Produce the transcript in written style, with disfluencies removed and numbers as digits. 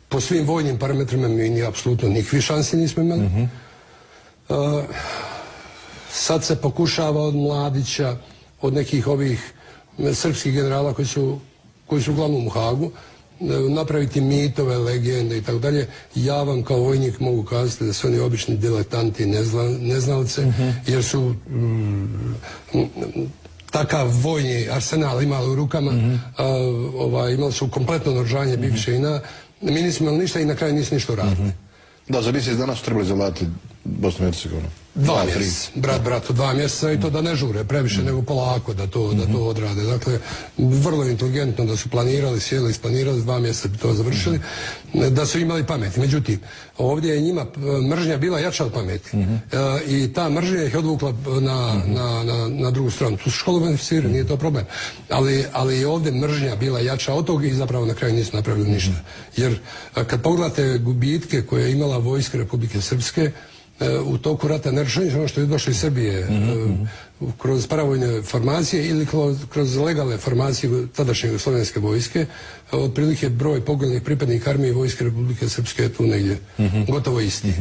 Po svim vojnim parametrima mi apsolutno nikakvih šansi nismo imali. Sad se pokušava od Mladića, od nekih ovih srpskih generala koji su uglavnom u Hagu, napraviti mitove, legende i tako dalje. Ja vam kao vojnik mogu kazati da su oni obični diletanti, neznalce, jer su takav vojni arsenal imali u rukama, imali su kompletno naoružanje bivše JNA. Mi nismo imali ništa i na kraju nisu ništa uradili. Da, za mjesec danas su trebali zavladati Bosnu i Hercegovinu. 2 mjeseca, bratu, 2 mjeseca i to da ne žure previše, nego polako da to odrade. Dakle, vrlo inteligentno da su planirali, sjeli, isplanirali, 2 mjeseca bi to završili, da su imali pameti. Međutim, ovdje je njima mržnja bila jača od pameti. I ta mržnja ih odvukla na drugu stranu. Tu su školovani oficiri, nije to problem. Ali i ovdje mržnja bila jača od toga i zapravo na kraju nisu napravili ništa. Jer kad pogledate gubitke koje je imala vojska Republike Srpske, u toku rata ne računajući ono što je došlo iz Srbije kroz paravojne formacije ili kroz legalne formacije tadašnje jugoslovenske vojske, otprilike broj poginulih pripadnika armije i vojske Republike Srpske je tu negdje gotovo isti.